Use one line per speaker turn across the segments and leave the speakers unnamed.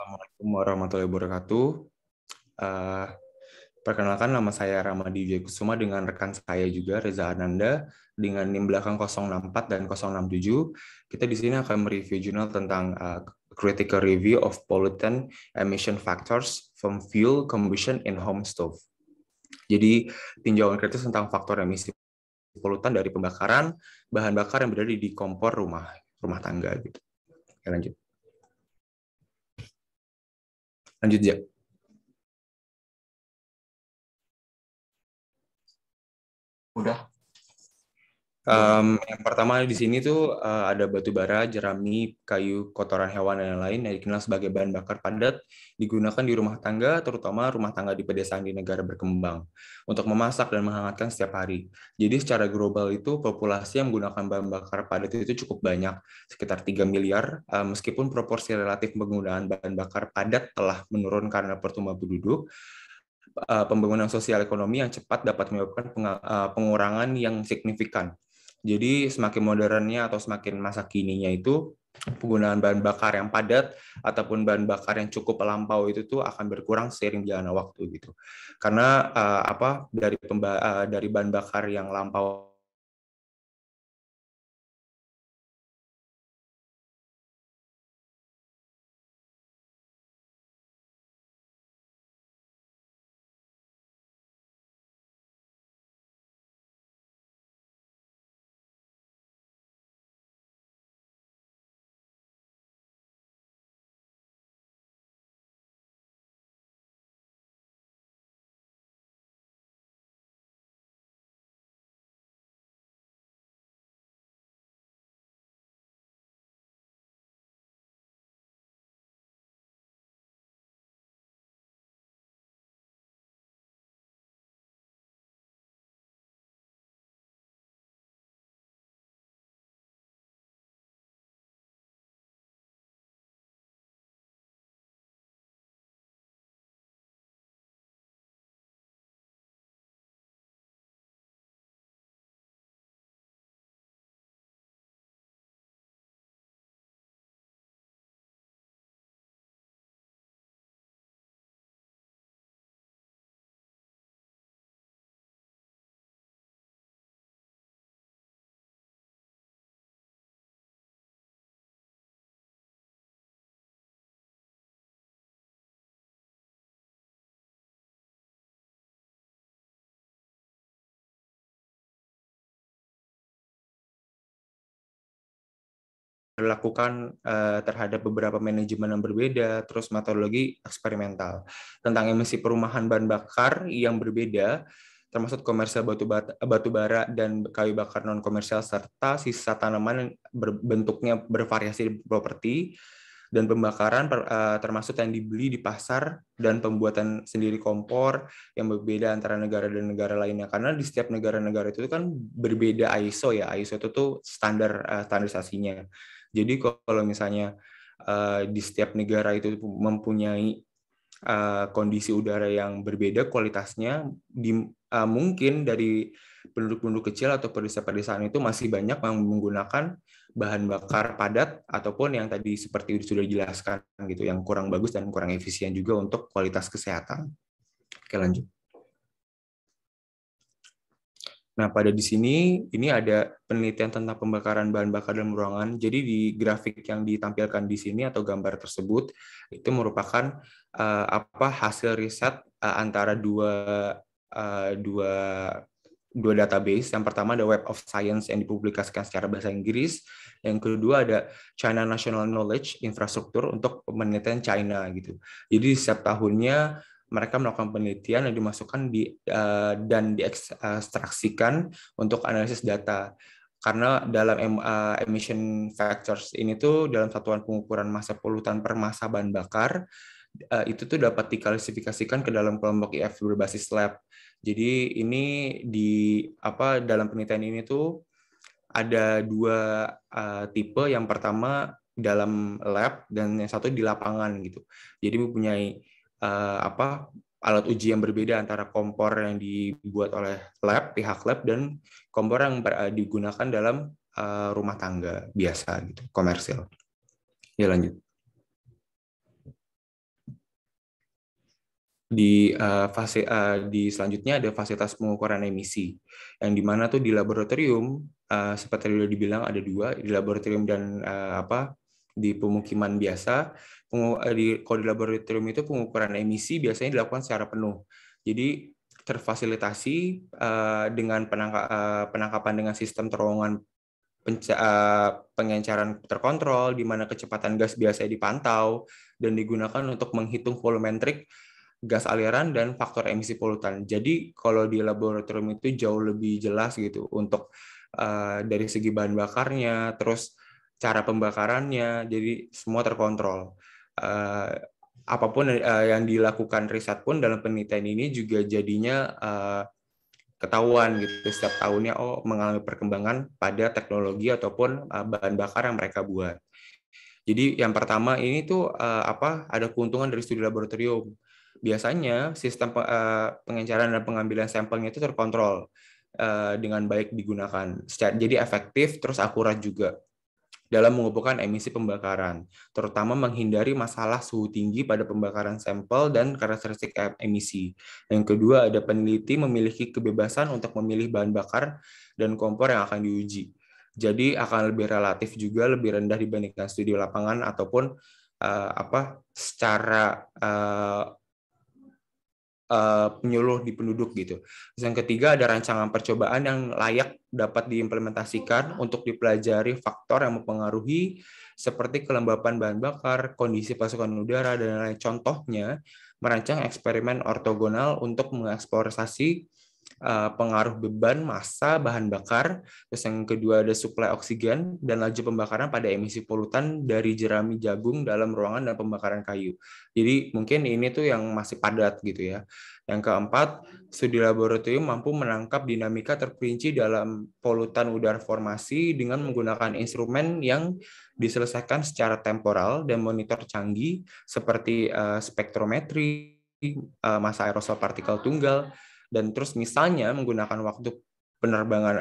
Assalamualaikum warahmatullahi wabarakatuh. Eh, Perkenalkan, nama saya Ramadi Kusuma dengan rekan saya juga Reza Ananda dengan NIM belakang 064 dan 067. Kita di sini akan mereview jurnal tentang Critical Review of Pollutant Emission Factors from Fuel Combustion in Home Stove. Jadi tinjauan kritis tentang faktor emisi polutan dari pembakaran bahan bakar yang berada di kompor rumah tangga gitu. Oke, lanjut ya.
Udah.
Yang pertama di sini tuh ada batu bara, jerami, kayu, kotoran hewan dan lain-lain yang dikenal sebagai bahan bakar padat digunakan di rumah tangga, terutama rumah tangga di pedesaan di negara berkembang untuk memasak dan menghangatkan setiap hari. Jadi secara global itu populasi yang menggunakan bahan bakar padat itu cukup banyak, sekitar 3 miliar, meskipun proporsi relatif penggunaan bahan bakar padat telah menurun karena pertumbuhan penduduk. Pembangunan sosial ekonomi yang cepat dapat menyebabkan pengurangan yang signifikan. Jadi semakin modernnya atau semakin masa kininya itu penggunaan bahan bakar yang padat ataupun bahan bakar yang cukup lampau itu tuh akan berkurang seiring jalannya waktu gitu. Karena dari bahan bakar yang lampau dilakukan terhadap beberapa manajemen yang berbeda, terus metodologi eksperimental tentang emisi perumahan bahan bakar yang berbeda, termasuk komersial batu bara dan kayu bakar non komersial serta sisa tanaman yang bentuknya bervariasi di properti dan pembakaran termasuk yang dibeli di pasar dan pembuatan sendiri kompor yang berbeda antara negara dan negara lainnya, karena di setiap negara-negara itu kan berbeda ISO ya. ISO itu tuh standarisasinya. Jadi kalau misalnya di setiap negara itu mempunyai kondisi udara yang berbeda kualitasnya, mungkin dari penduduk-penduduk kecil atau pedesaan-pedesaan itu masih banyak yang menggunakan bahan bakar padat ataupun yang tadi seperti sudah dijelaskan gitu, yang kurang bagus dan kurang efisien juga untuk kualitas kesehatan. Oke, lanjut. Nah, pada di sini ini ada penelitian tentang pembakaran bahan bakar dalam ruangan. Jadi di grafik yang ditampilkan di sini atau gambar tersebut itu merupakan hasil riset antara dua database. Yang pertama ada Web of Science yang dipublikasikan secara bahasa Inggris. Yang kedua ada China National Knowledge Infrastructure untuk penelitian China gitu. Jadi setiap tahunnya mereka melakukan penelitian yang dimasukkan dan diekstraksikan untuk analisis data. Karena dalam emission factors ini tuh dalam satuan pengukuran massa polutan per massa bahan bakar itu tuh dapat diklasifikasikan ke dalam kelompok IF berbasis lab. Jadi ini dalam penelitian ini tuh ada dua tipe. Yang pertama dalam lab dan yang satu di lapangan gitu. Jadi mempunyai alat uji yang berbeda antara kompor yang dibuat oleh pihak lab dan kompor yang digunakan dalam rumah tangga biasa gitu, komersil. Ya, lanjut. Di selanjutnya ada fasilitas pengukuran emisi, yang dimana tuh di laboratorium seperti yang udah dibilang ada dua, di laboratorium dan di pemukiman biasa. Kalau di laboratorium itu pengukuran emisi biasanya dilakukan secara penuh. Jadi terfasilitasi dengan penangkapan dengan sistem terowongan pengenceran terkontrol, di mana kecepatan gas biasanya dipantau dan digunakan untuk menghitung volumetrik gas aliran dan faktor emisi polutan. Jadi kalau di laboratorium itu jauh lebih jelas gitu untuk dari segi bahan bakarnya, terus cara pembakarannya, jadi semua terkontrol. Apapun yang dilakukan riset pun dalam penelitian ini juga jadinya ketahuan gitu setiap tahunnya mengalami perkembangan pada teknologi ataupun bahan bakar yang mereka buat. Jadi yang pertama ini tuh ada keuntungan dari studi laboratorium. Biasanya sistem pengenceran dan pengambilan sampelnya itu terkontrol dengan baik digunakan. Jadi efektif terus akurat juga dalam mengumpulkan emisi pembakaran, terutama menghindari masalah suhu tinggi pada pembakaran sampel dan karakteristik emisi. Yang kedua, ada peneliti memiliki kebebasan untuk memilih bahan bakar dan kompor yang akan diuji. Jadi akan lebih relatif juga lebih rendah dibandingkan studi lapangan ataupun secara penyuluh di penduduk gitu. Terus yang ketiga ada rancangan percobaan yang layak dapat diimplementasikan untuk dipelajari faktor yang mempengaruhi seperti kelembapan bahan bakar, kondisi pasukan udara, dan lain-lain. Contohnya, merancang eksperimen ortogonal untuk mengeksplorasi pengaruh beban massa bahan bakar. Terus yang kedua ada suplai oksigen dan laju pembakaran pada emisi polutan dari jerami jagung dalam ruangan dan pembakaran kayu. Jadi mungkin ini tuh yang masih padat gitu ya. Yang keempat, studi laboratorium mampu menangkap dinamika terperinci dalam polutan udara formasi dengan menggunakan instrumen yang diselesaikan secara temporal dan monitor canggih seperti spektrometri, massa aerosol partikel tunggal, dan terus misalnya menggunakan waktu penerbangan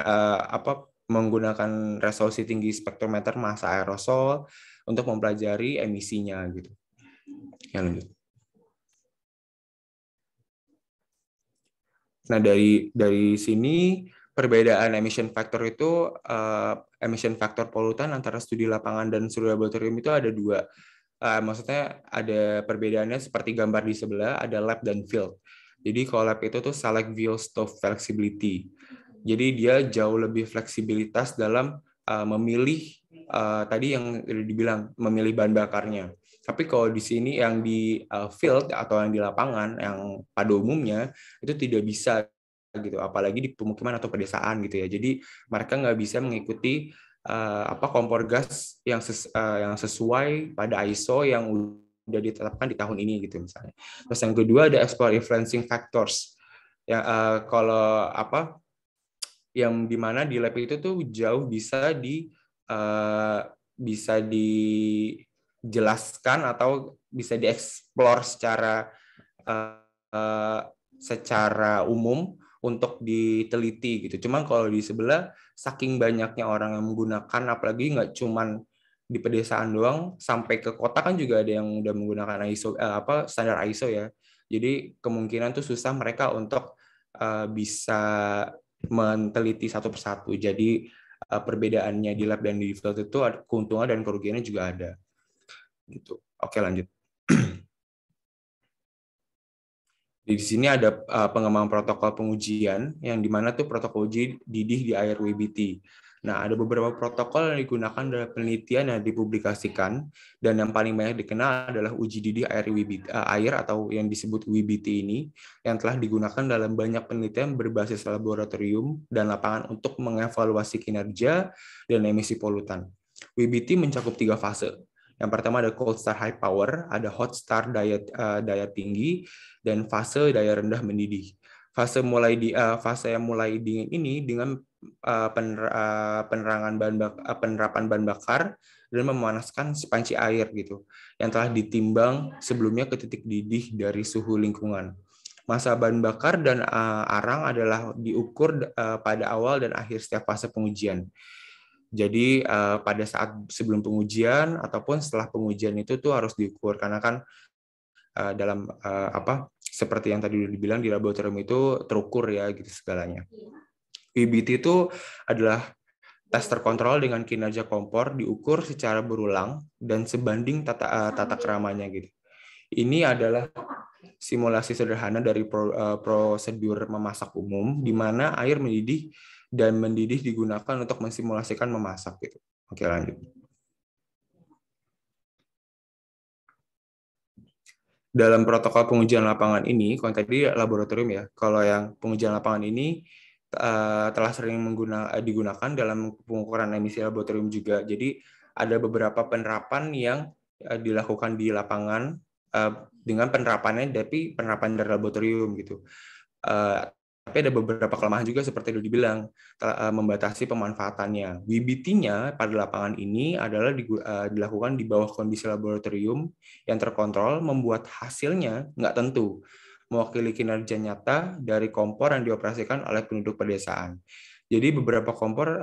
menggunakan resolusi tinggi spektrometer massa aerosol untuk mempelajari emisinya gitu. Yang lanjut. Nah, dari sini perbedaan emission factor itu emission factor polutan antara studi lapangan dan studi laboratorium itu ada dua. Maksudnya ada perbedaannya seperti gambar di sebelah, ada lab dan field. Jadi kalau lab itu tuh select view stove flexibility. Jadi dia jauh lebih fleksibilitas dalam memilih tadi yang dibilang memilih bahan bakarnya. Tapi kalau di sini yang di field atau yang di lapangan yang pada umumnya itu tidak bisa gitu, apalagi di pemukiman atau pedesaan gitu ya. Jadi mereka nggak bisa mengikuti kompor gas yang sesuai pada ISO yang udah ditetapkan di tahun ini gitu misalnya. Terus yang kedua ada explore influencing factors. Ya kalau yang dimana di lab itu tuh jauh bisa dijelaskan atau bisa dieksplor secara umum untuk diteliti gitu. Cuman kalau di sebelah saking banyaknya orang yang menggunakan, apalagi nggak cuman di pedesaan doang, sampai ke kota kan juga ada yang udah menggunakan ISO standar ISO ya. Jadi kemungkinan tuh susah mereka untuk bisa meneliti satu persatu. Jadi perbedaannya di lab dan di field itu ada keuntungan dan kerugiannya juga ada. Gitu. Oke, lanjut. Di sini ada pengembangan protokol pengujian yang dimana tuh protokol uji didih di air WBT. Nah, ada beberapa protokol yang digunakan dalam penelitian yang dipublikasikan dan yang paling banyak dikenal adalah uji didih air atau yang disebut WBT ini yang telah digunakan dalam banyak penelitian berbasis laboratorium dan lapangan untuk mengevaluasi kinerja dan emisi polutan. WBT mencakup 3 fase. Yang pertama ada cold start high power, ada hot start daya tinggi, dan fase daya rendah mendidih. Fase yang mulai dingin ini dengan penerapan bahan bakar dan memanaskan sepanci air gitu yang telah ditimbang sebelumnya ke titik didih dari suhu lingkungan. Massa bahan bakar dan arang adalah diukur pada awal dan akhir setiap fase pengujian. Jadi pada saat sebelum pengujian ataupun setelah pengujian itu tuh harus diukur karena kan dalam seperti yang tadi udah dibilang di laboratorium itu terukur ya gitu segalanya. WBT itu adalah tes terkontrol dengan kinerja kompor diukur secara berulang dan sebanding tata keramanya gitu. Ini adalah simulasi sederhana dari prosedur memasak umum di mana air mendidih dan mendidih digunakan untuk mensimulasikan memasak gitu. Oke, lanjut. Dalam protokol pengujian lapangan ini, kalau tadi laboratorium ya, kalau yang pengujian lapangan ini telah sering digunakan dalam pengukuran emisi laboratorium juga. Jadi ada beberapa penerapan yang dilakukan di lapangan dengan penerapannya, tapi penerapan dari laboratorium gitu. Tapi ada beberapa kelemahan juga seperti yang dibilang, membatasi pemanfaatannya. WBT-nya pada lapangan ini adalah dilakukan di bawah kondisi laboratorium yang terkontrol, membuat hasilnya nggak tentu, mewakili kinerja nyata dari kompor yang dioperasikan oleh penduduk pedesaan. Jadi beberapa kompor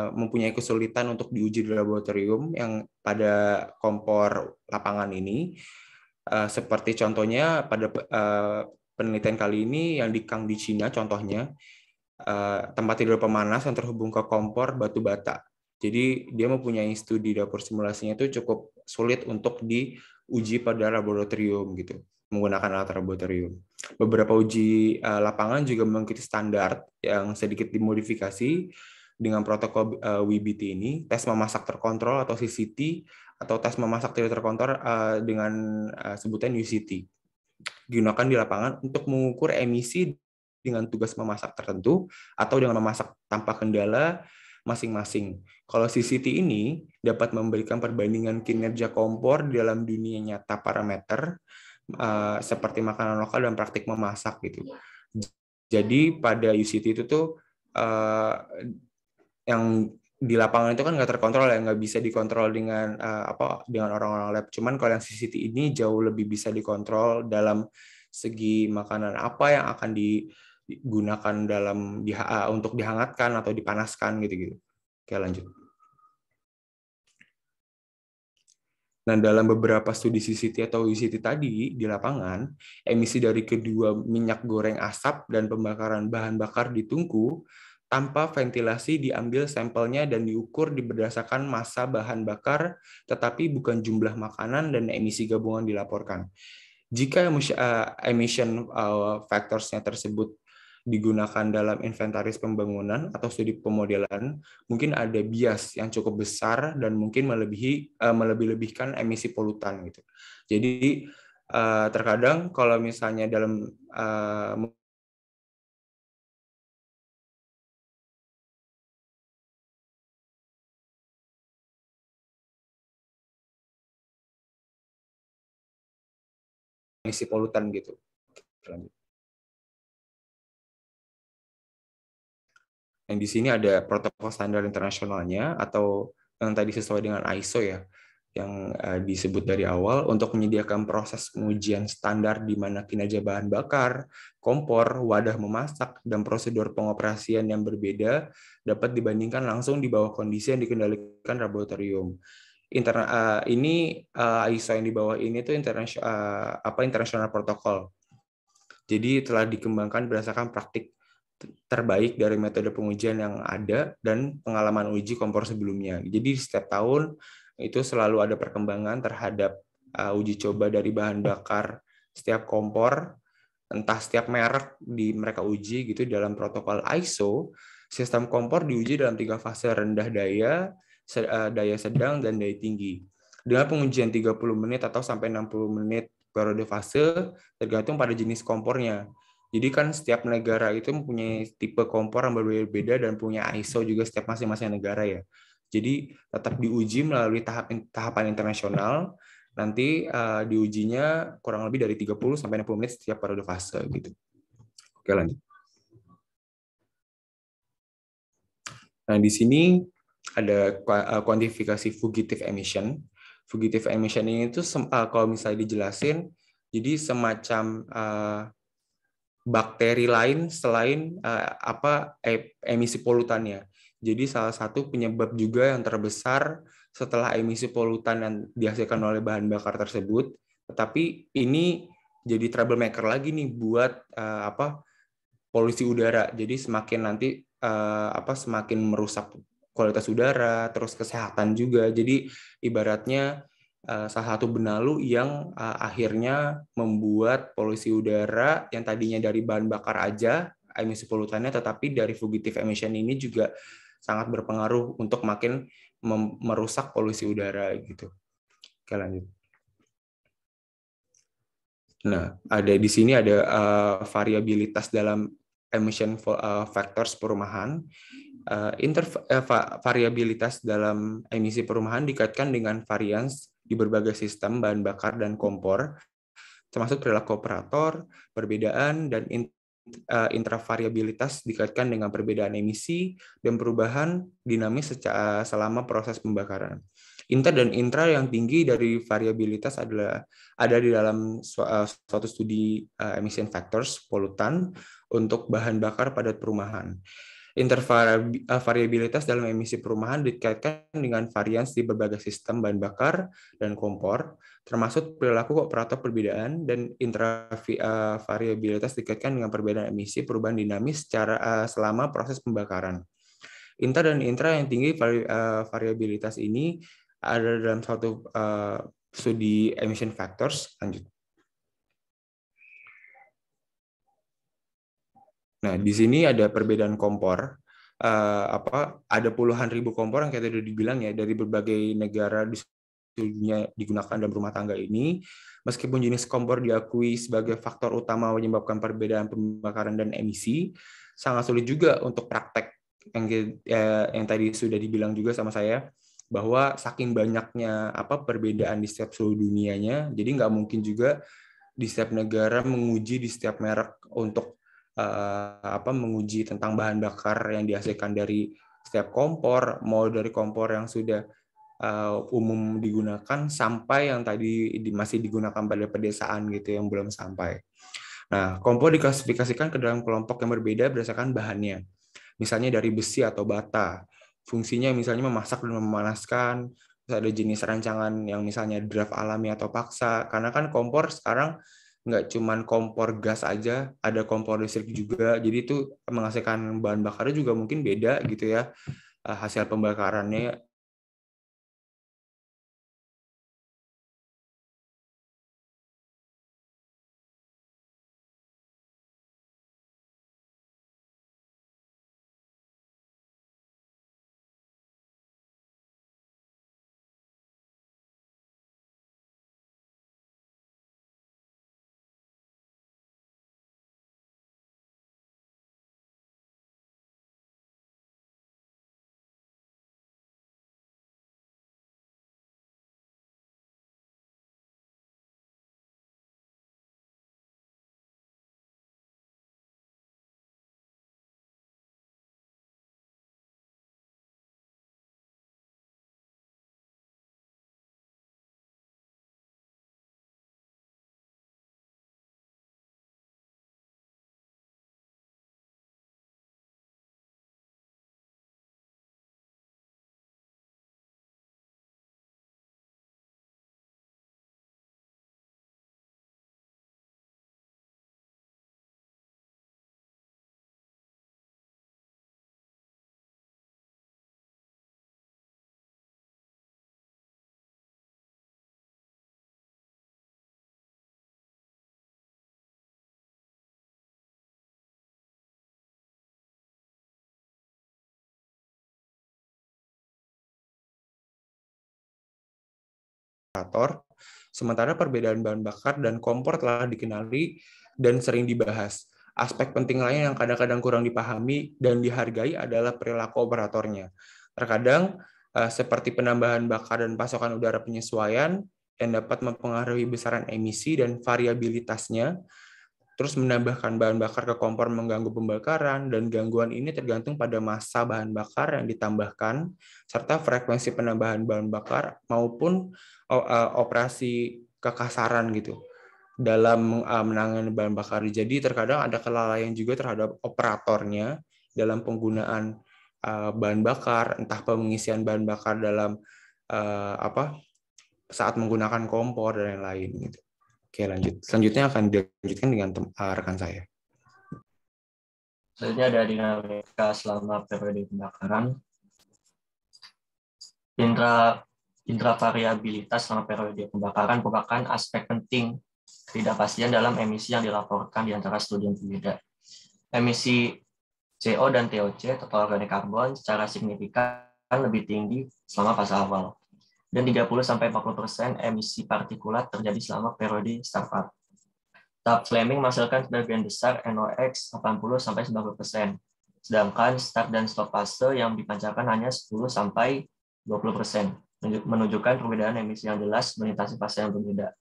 mempunyai kesulitan untuk diuji di laboratorium yang pada kompor lapangan ini, seperti contohnya pada penelitian kali ini yang di Kang di Cina contohnya, tempat tidur pemanas yang terhubung ke kompor batu bata. Jadi dia mempunyai studi dapur simulasinya itu cukup sulit untuk diuji pada laboratorium gitu, menggunakan alat laboratorium. Beberapa uji lapangan juga mengikuti standar yang sedikit dimodifikasi dengan protokol WBT ini, tes memasak terkontrol atau CCT, atau tes memasak tidak terkontrol dengan sebutan UCT. Digunakan di lapangan untuk mengukur emisi dengan tugas memasak tertentu atau dengan memasak tanpa kendala masing-masing. Kalau CCT ini dapat memberikan perbandingan kinerja kompor di dalam dunia nyata parameter seperti makanan lokal dan praktik memasak gitu. Jadi pada UCT itu tuh yang di lapangan itu kan nggak terkontrol ya, nggak bisa dikontrol dengan dengan orang-orang lab. Cuman kalau yang CCT ini jauh lebih bisa dikontrol dalam segi makanan apa yang akan digunakan untuk dihangatkan atau dipanaskan gitu-gitu. Oke, lanjut. Nah, dalam beberapa studi CCT atau UCT tadi di lapangan, emisi dari kedua minyak goreng asap dan pembakaran bahan bakar di tungku tanpa ventilasi diambil sampelnya dan diukur berdasarkan massa bahan bakar, tetapi bukan jumlah makanan dan emisi gabungan dilaporkan. Jika emission factors-nya tersebut digunakan dalam inventaris pembangunan atau studi pemodelan, mungkin ada bias yang cukup besar dan mungkin melebih-lebihkan emisi polutan gitu. Jadi terkadang kalau misalnya dalam emisi polutan gitu. Yang di sini ada protokol standar internasionalnya atau yang tadi sesuai dengan ISO ya, yang disebut dari awal untuk menyediakan proses pengujian standar di mana kinerja bahan bakar, kompor, wadah memasak, dan prosedur pengoperasian yang berbeda dapat dibandingkan langsung di bawah kondisi yang dikendalikan laboratorium. Ini ISO yang di bawah ini tuh international protokol. Jadi telah dikembangkan berdasarkan praktik terbaik dari metode pengujian yang ada dan pengalaman uji kompor sebelumnya. Jadi setiap tahun itu selalu ada perkembangan terhadap uji coba dari bahan bakar setiap kompor, entah setiap merek mereka uji gitu dalam protokol ISO. Sistem kompor diuji dalam 3 fase: rendah daya, daya sedang, dan daya tinggi. Dengan pengujian 30 menit atau sampai 60 menit periode fase tergantung pada jenis kompornya. Jadi kan setiap negara itu mempunyai tipe kompor yang berbeda dan punya ISO juga setiap masing-masing negara ya. Jadi tetap diuji melalui tahapan internasional. Nanti diujinya kurang lebih dari 30 sampai 60 menit setiap periode fase gitu. Oke, lanjut. Nah, di sini ada kuantifikasi fugitive emission. Fugitive emission ini tuh kalau misalnya dijelasin, jadi semacam bakteri lain selain emisi polutannya. Jadi salah satu penyebab juga yang terbesar setelah emisi polutan yang dihasilkan oleh bahan bakar tersebut. Tetapi ini jadi troublemaker lagi nih buat polusi udara. Jadi semakin nanti semakin merusak kualitas udara, terus kesehatan juga. Jadi ibaratnya salah satu benalu yang akhirnya membuat polusi udara yang tadinya dari bahan bakar aja emisi polutannya, tetapi dari fugitive emission ini juga sangat berpengaruh untuk makin merusak polusi udara gitu. Oke, lanjut. Nah, di sini ada variabilitas dalam emission factors perumahan. Variabilitas dalam emisi perumahan dikaitkan dengan varians di berbagai sistem bahan bakar dan kompor, termasuk perilaku operator, perbedaan, dan intravariabilitas dikaitkan dengan perbedaan emisi dan perubahan dinamis selama proses pembakaran. Inter dan intra yang tinggi dari variabilitas ada di dalam suatu studi emission factors polutan untuk bahan bakar padat perumahan. Intervariabilitas dalam emisi perumahan dikaitkan dengan varians di berbagai sistem bahan bakar dan kompor, termasuk perilaku operator perbedaan, dan intravariabilitas dikaitkan dengan perbedaan emisi perubahan dinamis selama proses pembakaran. Inter dan intra yang tinggi variabilitas ini ada dalam suatu studi emission factors. Lanjut. Nah, di sini ada perbedaan kompor. Ada puluhan ribu kompor yang kita udah dibilang ya dari berbagai negara di dunia digunakan dalam rumah tangga ini. Meskipun jenis kompor diakui sebagai faktor utama menyebabkan perbedaan pembakaran dan emisi, sangat sulit juga untuk praktek yang tadi sudah dibilang juga sama saya, bahwa saking banyaknya perbedaan di setiap seluruh dunianya, jadi nggak mungkin juga di setiap negara menguji di setiap merek untuk menguji tentang bahan bakar yang dihasilkan dari setiap kompor, mau dari kompor yang sudah umum digunakan sampai yang tadi masih digunakan pada pedesaan gitu yang belum sampai. Nah, kompor diklasifikasikan ke dalam kelompok yang berbeda berdasarkan bahannya. Misalnya dari besi atau bata. Fungsinya misalnya memasak dan memanaskan. Terus ada jenis rancangan yang misalnya draft alami atau paksa. Karena kan kompor sekarang nggak cuman kompor gas aja, ada kompor listrik juga. Jadi itu menghasilkan bahan bakarnya juga mungkin beda gitu ya, hasil pembakarannya. Sementara perbedaan bahan bakar dan kompor telah dikenali dan sering dibahas. Aspek penting lain yang kadang-kadang kurang dipahami dan dihargai adalah perilaku operatornya. Terkadang seperti penambahan bakar dan pasokan udara penyesuaian yang dapat mempengaruhi besaran emisi dan variabilitasnya, terus menambahkan bahan bakar ke kompor mengganggu pembakaran, dan gangguan ini tergantung pada massa bahan bakar yang ditambahkan, serta frekuensi penambahan bahan bakar maupun operasi kekasaran gitu dalam menangani bahan bakar. Jadi terkadang ada kelalaian juga terhadap operatornya dalam penggunaan bahan bakar, entah pengisian bahan bakar dalam saat menggunakan kompor dan lain-lain gitu. Oke, lanjut. Selanjutnya akan dilanjutkan dengan rekan saya.
Selanjutnya ada dinamika selama periode pembakaran. Intravariabilitas selama periode pembakaran merupakan aspek penting ketidakpastian dalam emisi yang dilaporkan di antara studi yang berbeda. Emisi CO dan TOC, total organik karbon, secara signifikan lebih tinggi selama fase awal. Dan 30-40% emisi partikulat terjadi selama periode startup. Tahap Fleming menghasilkan sebagian besar NOx 80-90%, sedangkan start dan stop fase yang dipancarkan hanya 10-20%, menunjukkan perbedaan emisi yang jelas melintasi fase yang berbeda.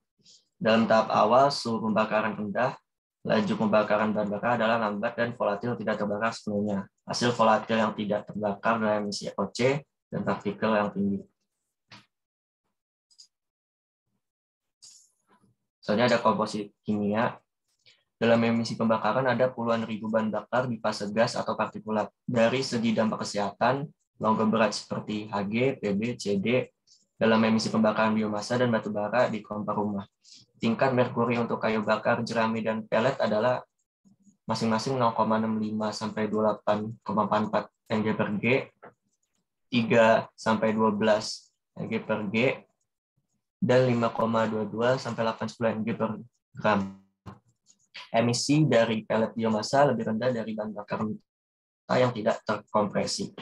Dalam tahap awal, suhu pembakaran rendah, laju pembakaran bahan bakar adalah lambat dan volatil tidak terbakar sepenuhnya. Hasil volatil yang tidak terbakar adalah emisi OC dan partikel yang tinggi. Selanjutnya ada komposisi kimia. Dalam emisi pembakaran ada puluhan ribu bahan bakar di fase gas atau partikulat. Dari segi dampak kesehatan, logam berat seperti Hg, Pb, Cd dalam emisi pembakaran biomasa dan batu bara di kompor rumah. Tingkat merkuri untuk kayu bakar, jerami, dan pelet adalah masing-masing 0,65 sampai 28,44 Mg per G, 3 sampai 12 Mg per G, dan 5,22 sampai 8,10 Mg per gram. Emisi dari pelet biomasa lebih rendah dari bahan bakar yang tidak terkompresi.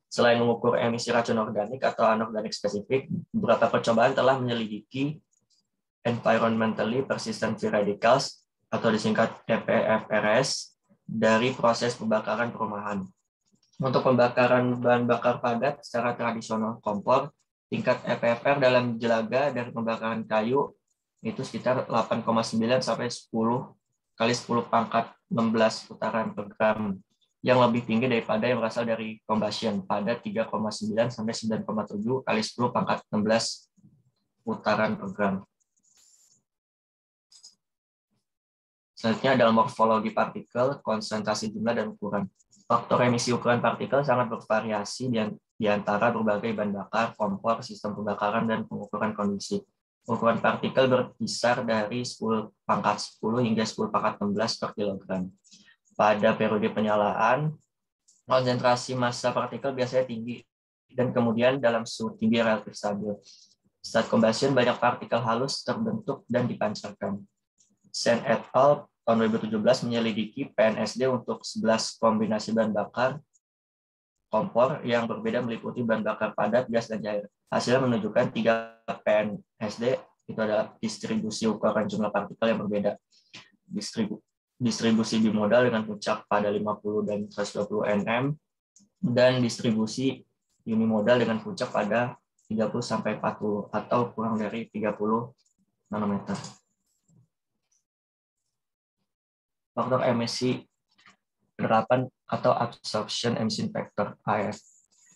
Selain mengukur emisi racun organik atau anorganik spesifik, beberapa percobaan telah menyelidiki environmentally persistent free radicals atau disingkat EPFRS dari proses pembakaran perumahan. Untuk pembakaran bahan bakar padat secara tradisional kompor, tingkat EPFR dalam jelaga dari pembakaran kayu itu sekitar 8,9 sampai 10 kali 10 pangkat 16 putaran per gram, yang lebih tinggi daripada yang berasal dari combustion pada 3,9 sampai 9,7 kali 10 pangkat 16 putaran per gram. Selanjutnya adalah morfologi partikel, konsentrasi jumlah, dan ukuran. Faktor emisi ukuran partikel sangat bervariasi di antara berbagai bahan bakar, kompor, sistem pembakaran, dan pengukuran kondisi. Ukuran partikel berkisar dari 10 pangkat 10 hingga 10 pangkat 16 per kilogram. Pada periode penyalaan, konsentrasi massa partikel biasanya tinggi dan kemudian dalam suhu tinggi relatif stabil. Saat combustion, banyak partikel halus terbentuk dan dipancarkan. Sen et al. Tahun 2017 menyelidiki PNSD untuk 11 kombinasi bahan bakar kompor yang berbeda meliputi bahan bakar padat, gas, dan cair. Hasilnya menunjukkan 3 PNSD itu adalah distribusi ukuran jumlah partikel yang berbeda. Distribusi bimodal dengan puncak pada 50 dan 120 nm, dan distribusi unimodal dengan puncak pada 30-40 atau kurang dari 30 nanometer. Faktor emisi penyerapan atau absorption emission factor (AF).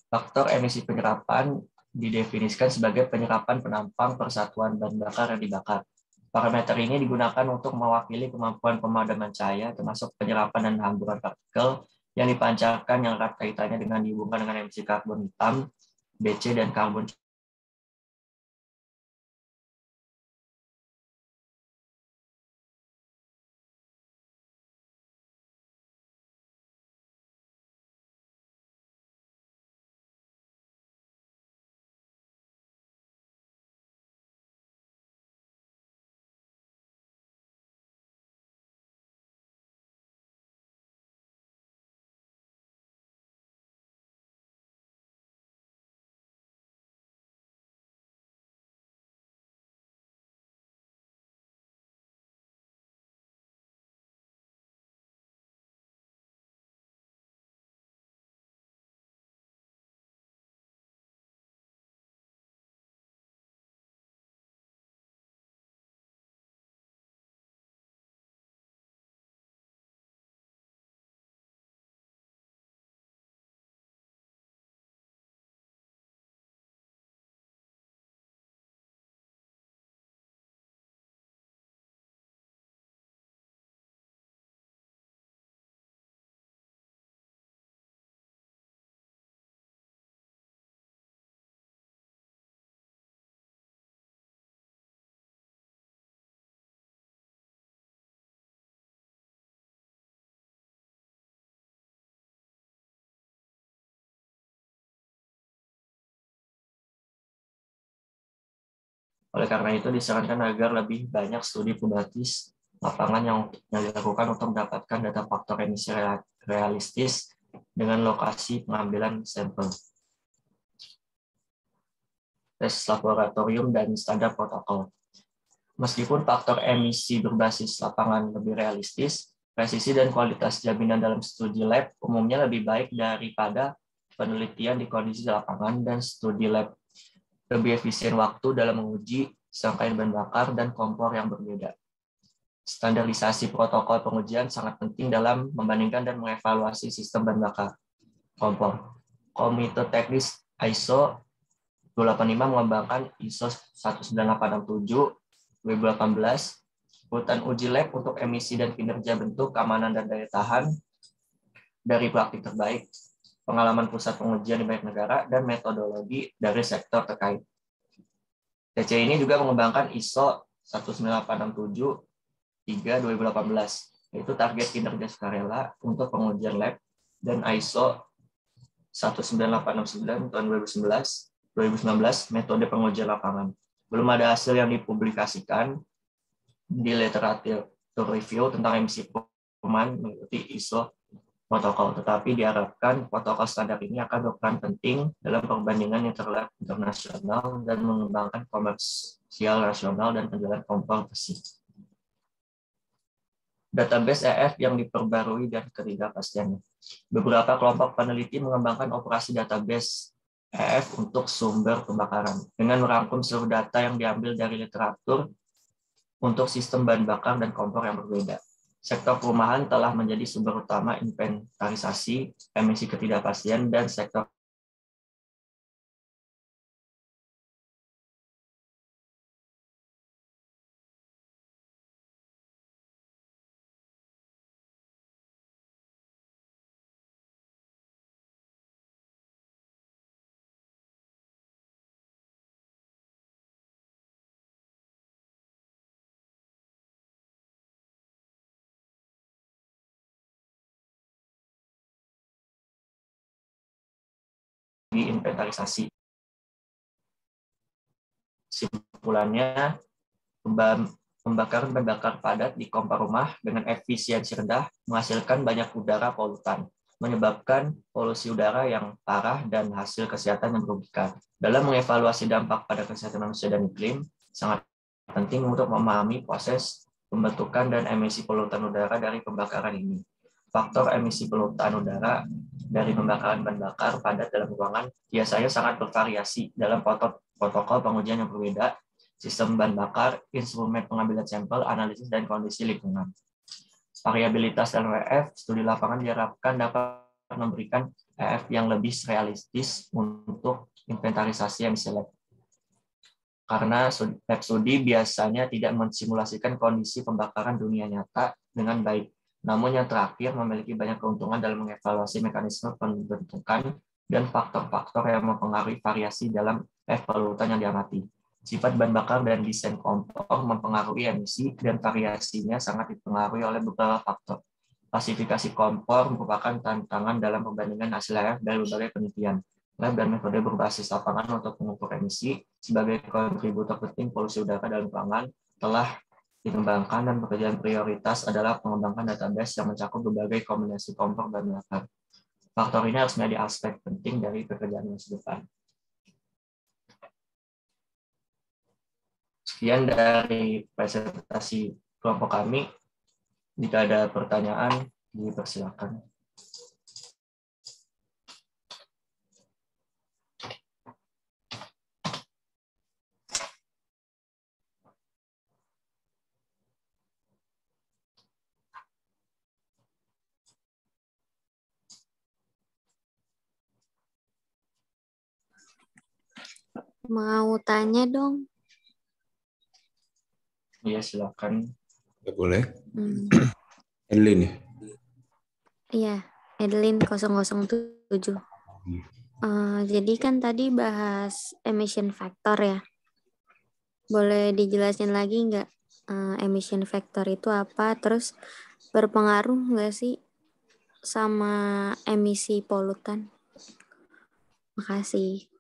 Faktor emisi penyerapan didefinisikan sebagai penyerapan penampang persatuan bahan bakar yang dibakar. Parameter ini digunakan untuk mewakili kemampuan pemadaman cahaya, termasuk penyerapan dan hamburan partikel yang dipancarkan yang erat kaitannya dengan dihubungkan dengan emisi karbon hitam, BC, dan karbon Oleh karena itu, disarankan agar lebih banyak studi publis lapangan yang dilakukan untuk mendapatkan data faktor emisi realistis dengan lokasi pengambilan sampel. Tes laboratorium dan standar protokol. Meskipun faktor emisi berbasis lapangan lebih realistis, presisi dan kualitas jaminan dalam studi lab umumnya lebih baik daripada penelitian di kondisi lapangan, dan studi lab lebih efisien waktu dalam menguji serangkaian bahan bakar dan kompor yang berbeda. Standarisasi protokol pengujian sangat penting dalam membandingkan dan mengevaluasi sistem bahan bakar kompor. Komite Teknis ISO 285 mengembangkan ISO 19867 2018, urutan uji lab untuk emisi dan kinerja bentuk, keamanan dan daya tahan dari praktik terbaik, pengalaman pusat pengujian di banyak negara, dan metodologi dari sektor terkait. TC ini juga mengembangkan ISO 19867-3 2018, yaitu target kinerja sukarela untuk pengujian lab, dan ISO 19869 tahun 2019 metode pengujian lapangan. Belum ada hasil yang dipublikasikan di literatur review tentang emisi perumahan mengikuti ISO protokol, tetapi diharapkan protokol standar ini akan berperan penting dalam perbandingan internasional dan mengembangkan komersial nasional dan penjualan kompor besi. Database EF yang diperbarui dan ketidakpastiannya. Beberapa kelompok peneliti mengembangkan operasi database EF untuk sumber pembakaran dengan merangkum seluruh data yang diambil dari literatur untuk sistem bahan bakar dan kompor yang berbeda. Sektor perumahan telah menjadi sumber utama inventarisasi emisi ketidakpastian, dan sektor inventarisasi. Simpulannya, pembakaran bahan bakar padat di kompor rumah dengan efisiensi rendah menghasilkan banyak udara polutan, menyebabkan polusi udara yang parah dan hasil kesehatan yang merugikan. Dalam mengevaluasi dampak pada kesehatan manusia dan iklim, sangat penting untuk memahami proses pembentukan dan emisi polutan udara dari pembakaran ini. Faktor emisi polutan udara dari pembakaran bahan bakar padat dalam ruangan biasanya sangat bervariasi dalam protokol pengujian yang berbeda, sistem bahan bakar, instrumen pengambilan sampel, analisis, dan kondisi lingkungan. Variabilitas dalam EF, studi lapangan diharapkan dapat memberikan EF yang lebih realistis untuk inventarisasi emisi lab. Karena lab studi biasanya tidak mensimulasikan kondisi pembakaran dunia nyata dengan baik. Namun yang terakhir memiliki banyak keuntungan dalam mengevaluasi mekanisme pembentukan dan faktor-faktor yang mempengaruhi variasi dalam EF polutan yang diamati. Sifat bahan bakar dan desain kompor mempengaruhi emisi, dan variasinya sangat dipengaruhi oleh beberapa faktor. Klasifikasi kompor merupakan tantangan dalam perbandingan hasil EF dari berbagai penelitian. Lab dan metode berbasis lapangan untuk mengukur emisi sebagai kontributor penting polusi udara dalam ruangan telah dikembangkan, dan pekerjaan prioritas adalah mengembangkan database yang mencakup berbagai kombinasi kompor bahan bakar. Faktor ini harus menjadi aspek penting dari pekerjaan masa depan. Sekian dari presentasi kelompok kami. Jika ada pertanyaan, dipersilakan.
Mau tanya dong.
Iya, silakan.
Ya, boleh. Edelin ya?
Iya, Edelin 007. Jadi kan tadi bahas emission factor ya. Boleh dijelasin lagi nggak emission factor itu apa? Terus berpengaruh nggak sih sama emisi polutan? Makasih.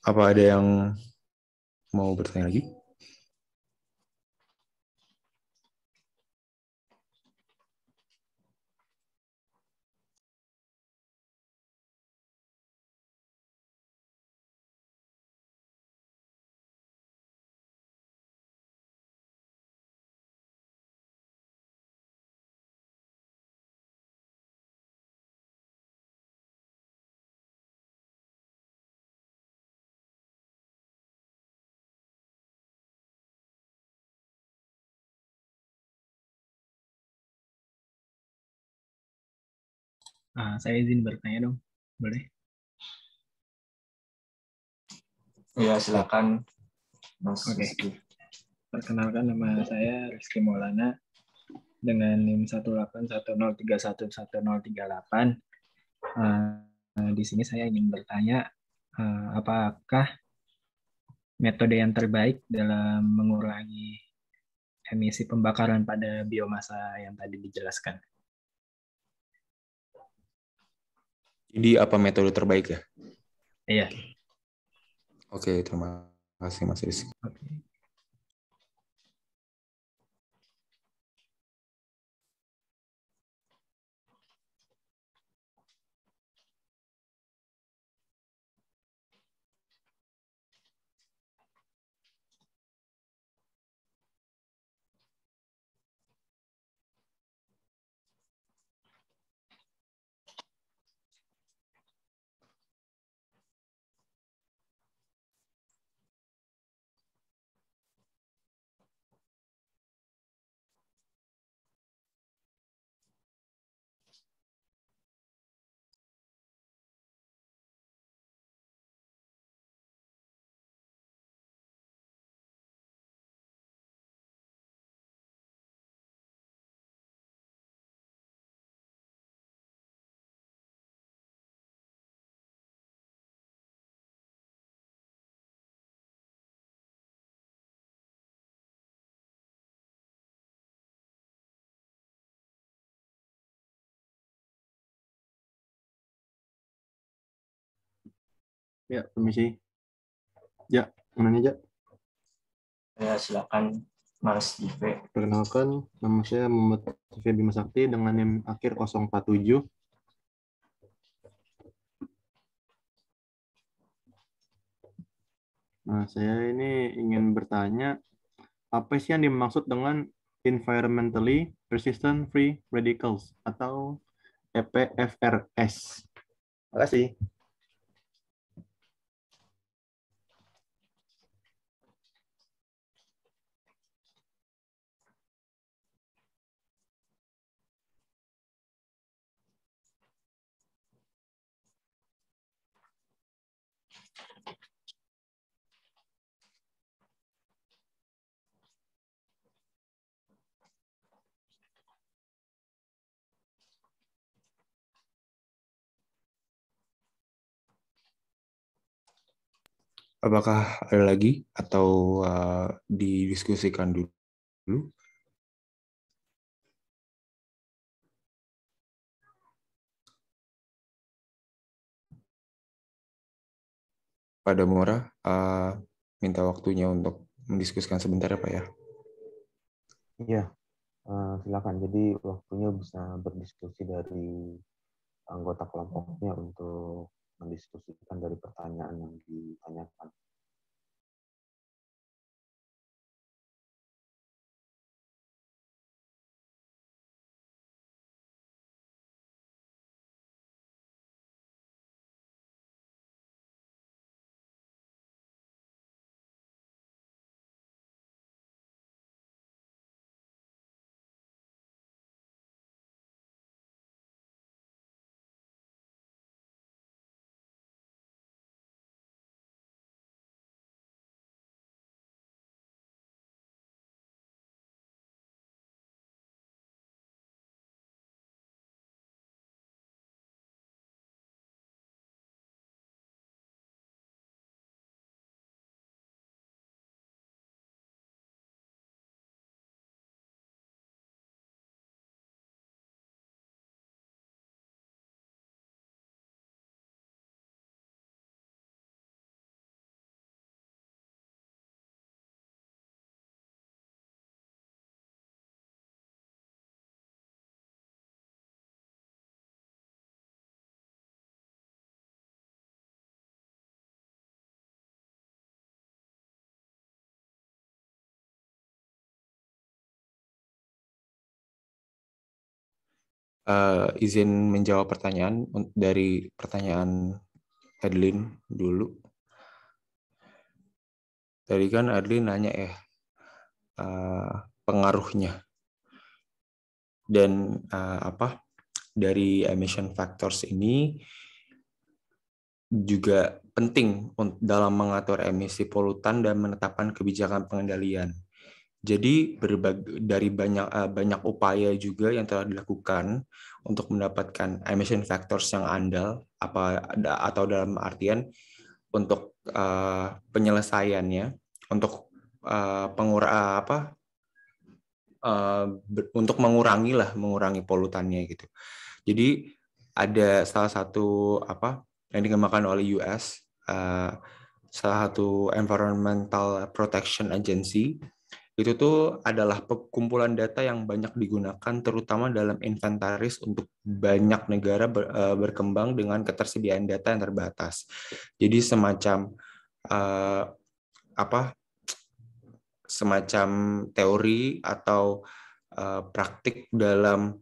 Apa ada yang mau bertanya lagi?
Saya izin bertanya dong, boleh?
Ya, silakan Mas
Oke.
Rizky.
Perkenalkan, nama saya Rizky Maulana dengan NIM 18103111038. Di sini saya ingin bertanya, apakah metode yang terbaik dalam mengurangi emisi pembakaran pada biomasa yang tadi dijelaskan?
Jadi apa metode terbaik ya?
Iya.
Oke, terima kasih Mas Rizky.
Oke.
Ya, permisi. Ya, mana aja?
Ya, silakan Mas Ive.
Perkenalkan, nama saya Muhammad Sofia Bima Sakti dengan NIM akhir 047. Nah, saya ini ingin bertanya, apa sih yang dimaksud dengan environmentally persistent free radicals atau EPFRS? Terima kasih.
Apakah ada lagi atau didiskusikan dulu? Pak Damora, minta waktunya untuk mendiskusikan sebentar ya Pak ya.
Iya, silakan. Jadi waktunya bisa berdiskusi dari anggota kelompoknya untuk mendiskusikan dari pertanyaan yang ditanyakan.
Izin menjawab pertanyaan dari pertanyaan Adeline dulu. Tadi kan Adeline nanya pengaruhnya dan dari emission factors ini juga penting dalam mengatur emisi polutan dan menetapkan kebijakan pengendalian. Jadi dari banyak upaya juga yang telah dilakukan untuk mendapatkan emission factors yang andal atau dalam artian untuk penyelesaiannya, untuk untuk mengurangi polutannya gitu. Jadi ada salah satu yang dikembangkan oleh US, salah satu Environmental Protection Agency. Itu tuh adalah kumpulan data yang banyak digunakan terutama dalam inventaris untuk banyak negara berkembang dengan ketersediaan data yang terbatas. Jadi semacam semacam teori atau praktik dalam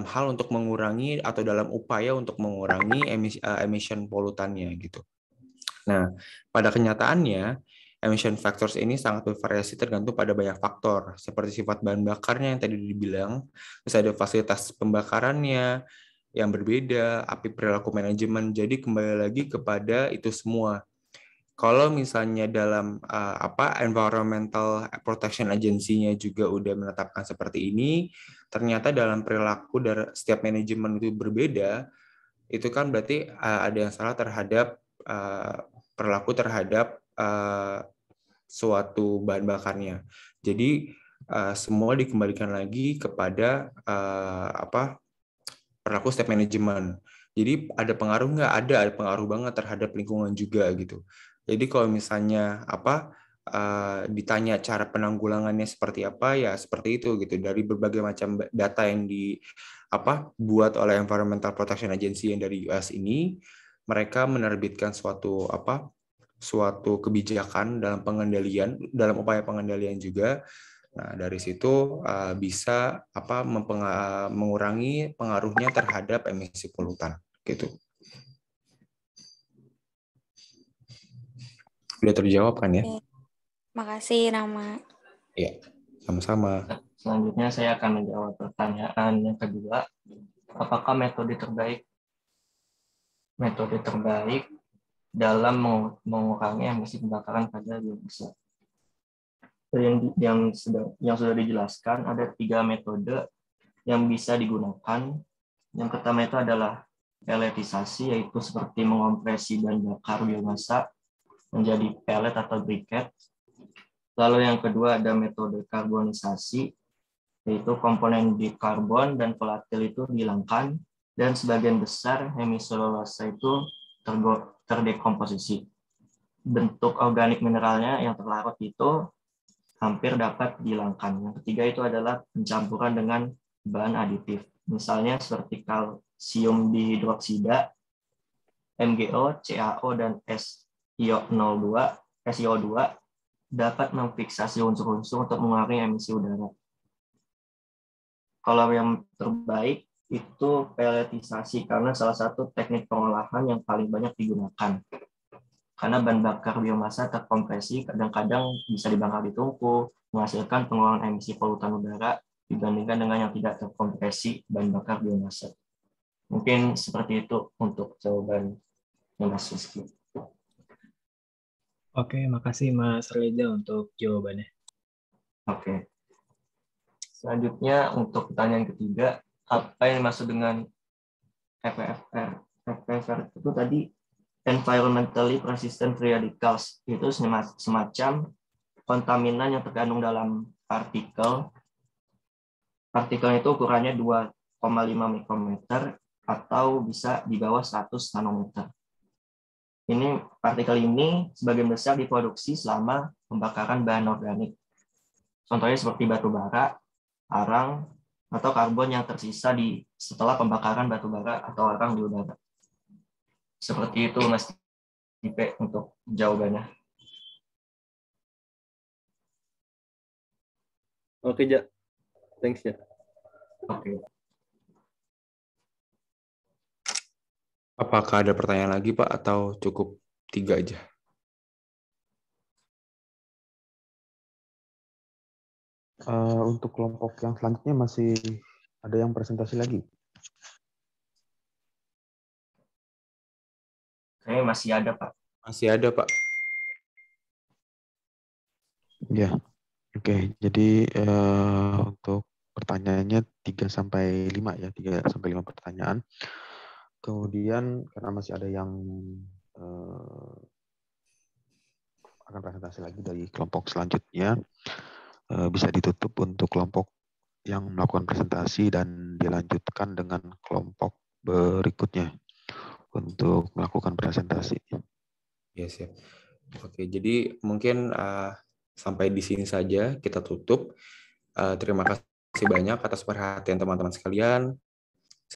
hal untuk mengurangi atau dalam upaya untuk mengurangi emission polutannya gitu. Nah, pada kenyataannya emission factors ini sangat bervariasi tergantung pada banyak faktor, seperti sifat bahan bakarnya yang tadi dibilang, terus ada fasilitas pembakarannya yang berbeda, perilaku manajemen. Jadi kembali lagi kepada itu semua. Kalau misalnya dalam Environmental Protection Agency-nya juga udah menetapkan seperti ini, ternyata dalam perilaku dari setiap manajemen itu berbeda, itu kan berarti ada yang salah terhadap perilaku terhadap suatu bahan bakarnya. Jadi semua dikembalikan lagi kepada perilaku setiap manajemen. Jadi ada pengaruh nggak? Ada pengaruh banget terhadap lingkungan juga gitu. Jadi kalau misalnya ditanya cara penanggulangannya seperti apa, ya seperti itu gitu. Dari berbagai macam data yang buat oleh Environmental Protection Agency yang dari US ini, mereka menerbitkan suatu kebijakan dalam upaya pengendalian juga. Nah, dari situ bisa mengurangi pengaruhnya terhadap emisi polutan gitu. Sudah terjawab kan ya?
Makasih Rama.
Iya, sama-sama.
Selanjutnya saya akan menjawab pertanyaan yang kedua. Apakah metode terbaik dalam mengurangi emisi pembakaran pada biomasa? Yang sudah dijelaskan, ada 3 metode yang bisa digunakan. Yang pertama itu adalah pelletisasi, yaitu seperti mengompresi bahan bakar biomasa menjadi pellet atau briquette. Lalu yang kedua ada metode karbonisasi, yaitu komponen di karbon dan volatil itu dihilangkan, dan sebagian besar hemiselulosa itu terdekomposisi. Bentuk organik mineralnya yang terlarut itu hampir dapat dihilangkan. Yang ketiga itu adalah pencampuran dengan bahan aditif. Misalnya seperti kalsium dihidroksida, MgO, CaO, dan SiO2 dapat memfiksasi unsur-unsur untuk mengurangi emisi udara. Kalau yang terbaik itu pelletisasi, karena salah satu teknik pengolahan yang paling banyak digunakan. Karena bahan bakar biomasa terkompresi, kadang-kadang bisa dibakar di tungku, menghasilkan pengurangan emisi polutan udara dibandingkan dengan yang tidak terkompresi bahan bakar biomasa. Mungkin seperti itu untuk jawaban Mas Rizky.
Oke, makasih Mas Reza untuk jawabannya.
Oke. Selanjutnya untuk pertanyaan ketiga, apa yang dimaksud dengan EPFR? EPFR itu tadi environmentally persistent free radicals, itu semacam kontaminan yang terkandung dalam partikel. Partikel itu ukurannya 2,5 mikrometer atau bisa di bawah 100 nanometer. Partikel ini sebagian besar diproduksi selama pembakaran bahan organik. Contohnya seperti batu bara, arang, atau karbon yang tersisa setelah pembakaran batu bara atau arang di udara. Seperti itu Mas Dipe untuk jawabannya.
Oke, Ja. Thanks, Ja.
Oke.
Apakah ada pertanyaan lagi, Pak, atau cukup 3 aja?
Untuk kelompok yang selanjutnya masih ada yang presentasi lagi?
Kayaknya masih ada, Pak.
Masih ada, Pak.
Ya, oke. Jadi untuk pertanyaannya 3-5 ya, 3-5 pertanyaan. Kemudian karena masih ada yang akan presentasi lagi dari kelompok selanjutnya, bisa ditutup untuk kelompok yang melakukan presentasi dan dilanjutkan dengan kelompok berikutnya untuk melakukan presentasi.
Ya, siap. Oke, jadi mungkin sampai di sini saja kita tutup. Terima kasih banyak atas perhatian teman-teman sekalian.